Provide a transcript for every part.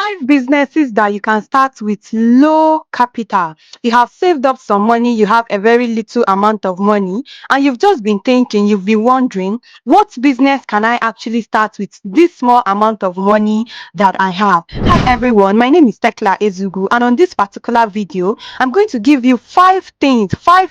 Five businesses that you can start with low capital. You have saved up some money, you have a very little amount of money, and you've just been thinking, you've been wondering, what business can I actually start with this small amount of money that I have? Hi everyone, my name is Tekla Ezugu, and on this particular video, I'm going to give you five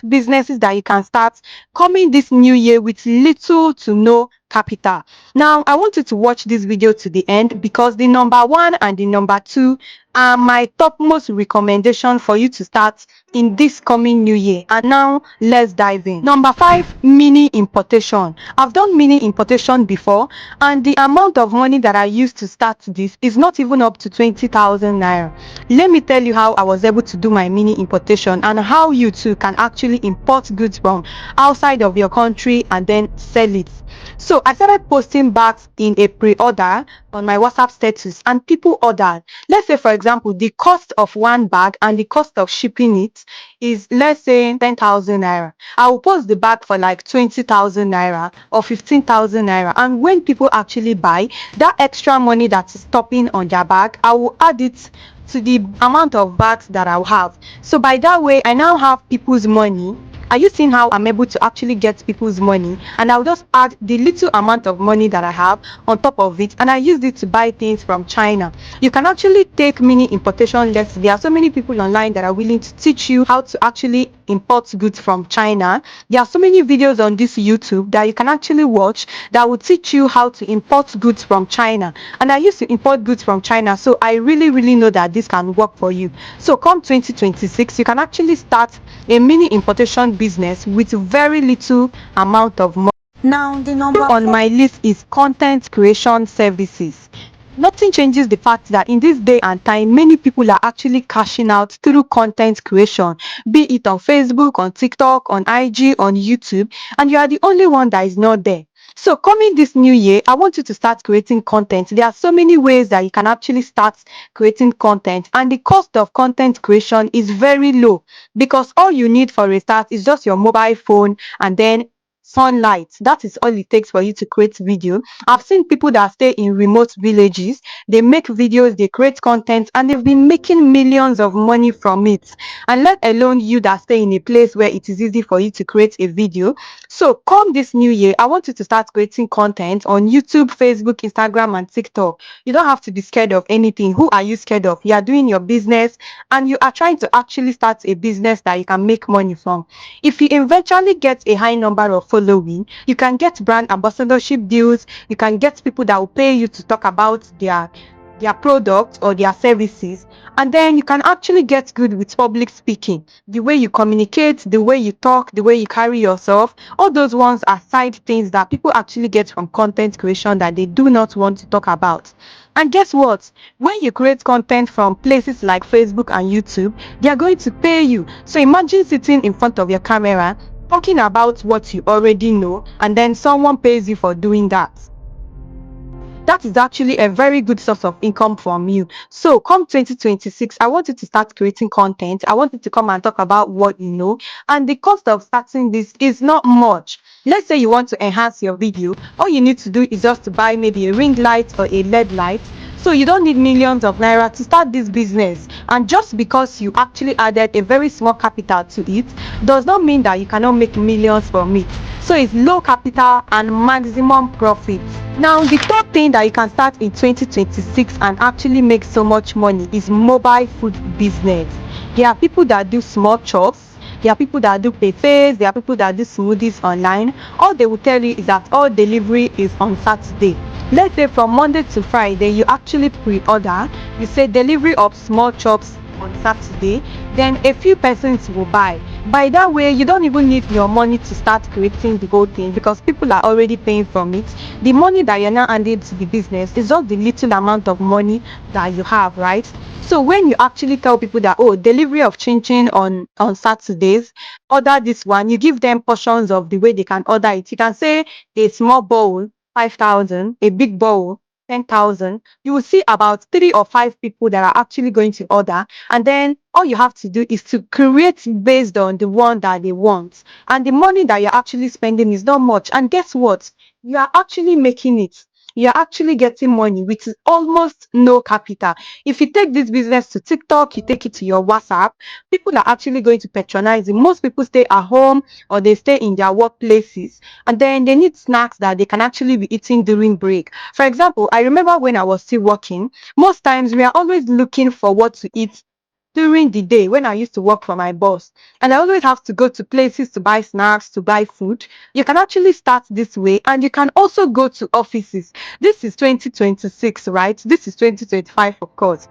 businesses that you can start coming this new year with little to no capital. Now, I want you to watch this video to the end because the number one and the number two are my topmost recommendation for you to start in this coming new year. And now let's dive in. Number five, mini importation. I've done mini importation before, and the amount of money that I used to start this is not even up to 20,000 naira. Let me tell you how I was able to do my mini importation and how you too can actually import goods from outside of your country and then sell it. So I started posting bags in a pre-order on my WhatsApp status, and people ordered. Let's say, for example, the cost of one bag and the cost of shipping it is, let's say, 10,000 naira. I will post the bag for like 20,000 naira or 15,000 naira. And when people actually buy, that extra money that is stopping on their bag, I will add it to the amount of bags that I'll have. So by that way, I now have people's money. Are you seeing how I'm able to actually get people's money? And I'll just add the little amount of money that I have on top of it, and I use it to buy things from China. You can actually take mini importation lessons. There are so many people online that are willing to teach you how to actually import goods from China. There are so many videos on this YouTube that you can actually watch that will teach you how to import goods from China. And I used to import goods from China, so I really know that this can work for you. So come 2026, you can actually start a mini importation business with very little amount of money. Now, the number on my list is content creation services. Nothing changes the fact that in this day and time, many people are actually cashing out through content creation, be it on Facebook, on TikTok, on IG, on YouTube, and you are the only one that is not there. So coming this new year, I want you to start creating content. There are so many ways that you can actually start creating content, and the cost of content creation is very low because all you need for a start is just your mobile phone and then sunlight. That is all it takes for you to create video. I've seen people that stay in remote villages, they make videos, they create content, and they've been making millions of money from it. And let alone you that stay in a place where it is easy for you to create a video. So come this new year, I want you to start creating content on YouTube, Facebook, Instagram, and TikTok. You don't have to be scared of anything. Who are you scared of? You are doing your business, and you are trying to actually start a business that you can make money from. If you eventually get a high number of following, you can get brand ambassadorship deals. You can get people that will pay you to talk about their products or their services, and then you can actually get good with public speaking. The way you communicate, the way you talk, the way you carry yourself, all those ones are side things that people actually get from content creation that they do not want to talk about. And guess what? When you create content from places like Facebook and YouTube, they are going to pay you. So imagine sitting in front of your camera talking about what you already know, and then someone pays you for doing that. That is actually a very good source of income from you. So come 2026, I want you to start creating content. I want you to come and talk about what you know. And the cost of starting this is not much. Let's say you want to enhance your video. All you need to do is just to buy maybe a ring light or a LED light. So you don't need millions of naira to start this business. And just because you actually added a very small capital to it does not mean that you cannot make millions from it. So it's low capital and maximum profit. Now, the third thing that you can start in 2026 and actually make so much money is mobile food business. There are people that do small chops. There are people that do buffets. There are people that do smoothies online. All they will tell you is that all delivery is on Saturday. Let's say from Monday to Friday, you actually pre-order. You say delivery of small chops on Saturday, then a few persons will buy. By that way, you don't even need your money to start creating the whole thing because people are already paying from it. The money that you're now adding to the business is just the little amount of money that you have, right? So when you actually tell people that, oh, delivery of chin chin on Saturdays, order this one, you give them portions of the way they can order it. You can say a small bowl, 5,000, a big bowl, 10,000. You will see about 3 or 5 people that are actually going to order, and then all you have to do is to create based on the one that they want. And the money that you're actually spending is not much, and guess what? You are actually making it. you're actually getting money with almost no capital. If you take this business to TikTok, you take it to your WhatsApp, people are actually going to patronize it. Most people stay at home or they stay in their workplaces, and then they need snacks that they can actually be eating during break. For example, I remember when I was still working, most times we are always looking for what to eat during the day when I used to work for my boss. And I always have to go to places to buy snacks, to buy food. You can actually start this way, and you can also go to offices. This is 2026, right? This is 2025, of course.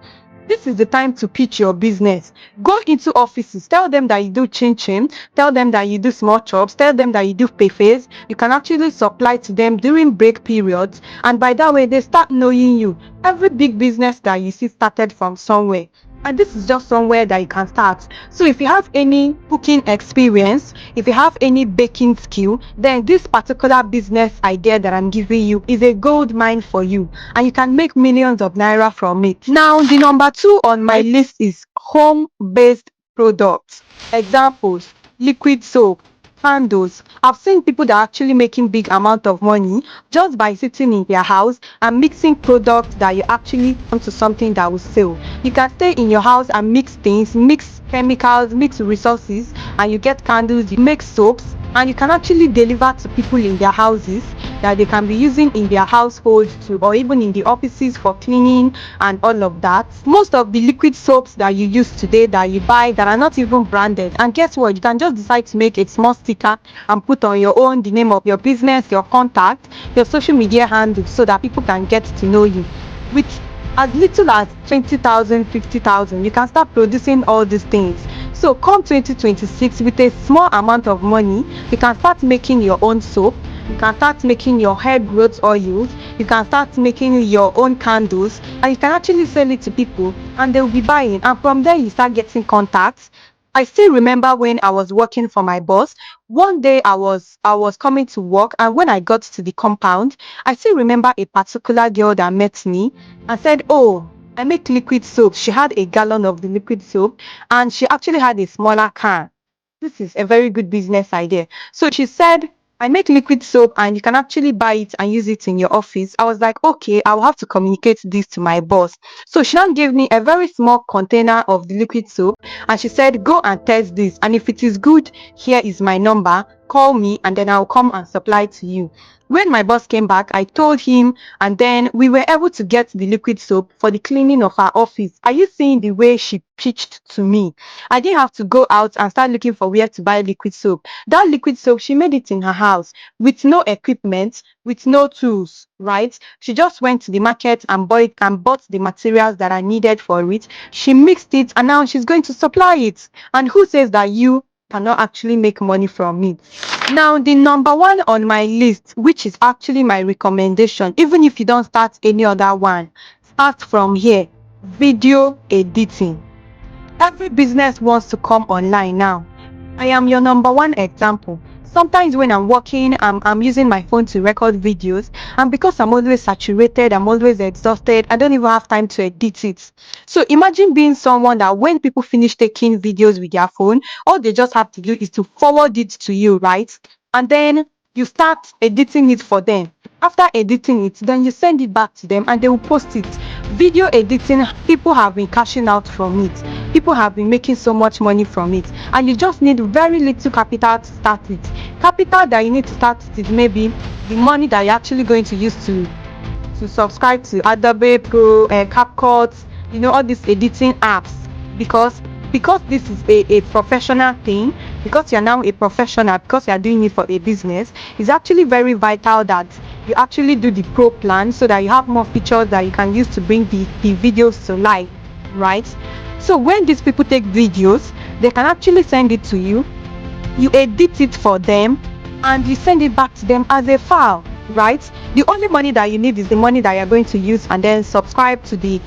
This is the time to pitch your business. Go into offices, tell them that you do chin chin, tell them that you do small chops, tell them that you do payfares. You can actually supply to them during break periods, and by that way, they start knowing you. Every big business that you see started from somewhere, and this is just somewhere that you can start. So if you have any cooking experience, if you have any baking skill, then this particular business idea that I'm giving you is a gold mine for you, and you can make millions of naira from it. Now, the number two on my list is home-based products. Examples: liquid soap, candles. I've seen people that are actually making big amount of money just by sitting in their house and mixing products that you actually turn to something that will sell. You can stay in your house and mix things, mix chemicals, mix resources, and you get candles, you make soaps, and you can actually deliver to people in their houses that they can be using in their household too, or even in the offices for cleaning and all of that. Most of the liquid soaps that you use today, that you buy, that are not even branded, and guess what, you can just decide to make a small sticker and put on your own the name of your business, your contact, your social media handle, so that people can get to know you. With as little as 20,000, 50,000, you can start producing all these things. So come 2026, with a small amount of money, you can start making your own soap, you can start making your hair growth oils, you can start making your own candles, and you can actually sell it to people and they'll be buying, and from there you start getting contacts. I still remember when I was working for my boss. One day I was coming to work, and when I got to the compound, I still remember a particular girl that met me and said, "Oh, I make liquid soap." She had a gallon of the liquid soap, and she actually had a smaller can. This is a very good business idea. So she said, "I make liquid soap and you can actually buy it and use it in your office." I was like, okay, I'll have to communicate this to my boss. So she now gave me a very small container of the liquid soap, and she said, "Go and test this. And if it is good, here is my number. Call me and then I'll come and supply to you." When my boss came back, I told him, and then we were able to get the liquid soap for the cleaning of our office. Are you seeing the way she pitched to me? I didn't have to go out and start looking for where to buy liquid soap. That liquid soap, she made it in her house with no equipment, with no tools, right? She just went to the market and bought the materials that are needed for it. She mixed it, and now she's going to supply it. And who says that you cannot actually make money from it? Now, the number one on my list, which is actually my recommendation, even if you don't start any other one, start from here: video editing. Every business wants to come online now. I am your number one example. Sometimes when I'm working, I'm using my phone to record videos, and because I'm always saturated, I'm always exhausted, I don't even have time to edit it. So imagine being someone that when people finish taking videos with their phone, all they just have to do is to forward it to you, right? And then you start editing it for them. After editing it, then you send it back to them and they will post it. Video editing, people have been cashing out from it. People have been making so much money from it, and you just need very little capital to start it. Capital that you need to start it is maybe the money that you're actually going to use to subscribe to Adobe Pro, CapCut, all these editing apps. Because this is a professional thing, because you're now a professional, because you're doing it for a business, it's actually very vital that you actually do the pro plan so that you have more features that you can use to bring the videos to life, right? So when these people take videos, they can actually send it to you, you edit it for them, and you send it back to them as a file, right? The only money that you need is the money that you're going to use, and then subscribe to the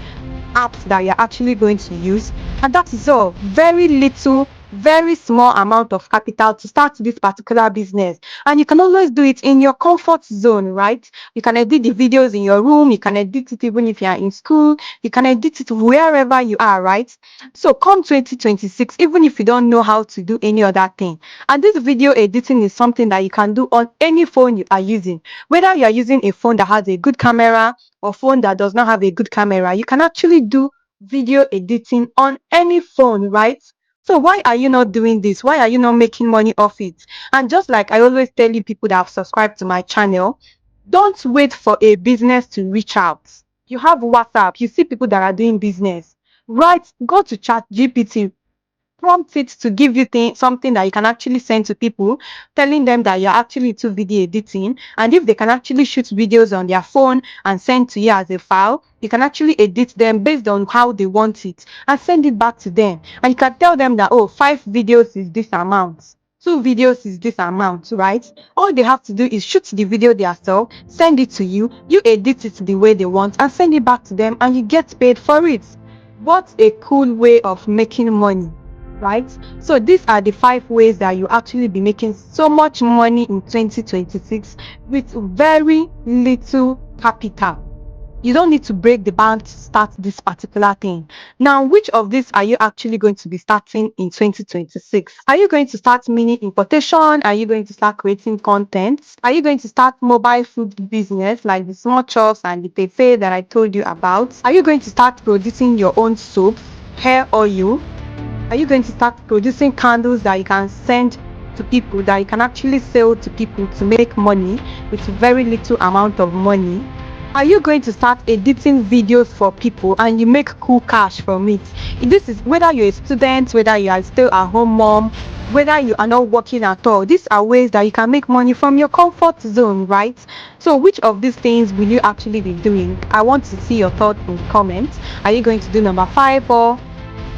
apps that you're actually going to use, and that is all. Very little very small amount of capital to start this particular business, and you can always do it in your comfort zone, right? You can edit the videos in your room, you can edit it even if you are in school, you can edit it wherever you are, right? So come 2026, even if you don't know how to do any other thing, and this video editing is something that you can do on any phone you are using, whether you are using a phone that has a good camera or phone that does not have a good camera, you can actually do video editing on any phone, right? So why are you not doing this? Why are you not making money off it? And just like I always tell you, people that have subscribed to my channel, don't wait for a business to reach out. You have WhatsApp, you see people that are doing business, right? Go to chat GPT, prompt it to give you something that you can actually send to people, telling them that you're actually into video editing, and if they can actually shoot videos on their phone and send to you as a file, you can actually edit them based on how they want it and send it back to them, and you can tell them that, oh, 5 videos is this amount, 2 videos is this amount, right? All they have to do is shoot the video themselves, send it to you, you edit it the way they want and send it back to them, and you get paid for it. What a cool way of making money, right? So these are the 5 ways that you actually be making so much money in 2026 with very little capital. You don't need to break the bank to start this particular thing. Now, which of these are you actually going to be starting in 2026? Are you going to start mini importation? Are you going to start creating content? Are you going to start mobile food business like the small chops and the pepe that I told you about? Are you going to start producing your own soap, hair oil? Are you going to start producing candles that you can send to people, that you can actually sell to people to make money with very little amount of money? Are you going to start editing videos for people and you make cool cash from it? This is whether you're a student, whether you are still a home mom, whether you are not working at all. These are ways that you can make money from your comfort zone, right? So which of these things will you actually be doing? I want to see your thoughts in the comments. Are you going to do number 5 or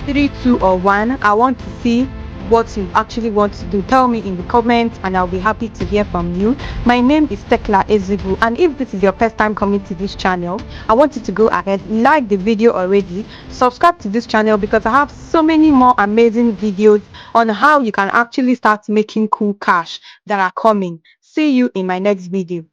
3, 2, or 1? I want to see what you actually want to do. Tell me in the comments and I'll be happy to hear from you. My name is Tekla Ezibu, and if this is your first time coming to this channel, I want you to go ahead, like the video already, subscribe to this channel because I have so many more amazing videos on how you can actually start making cool cash that are coming. See you in my next video.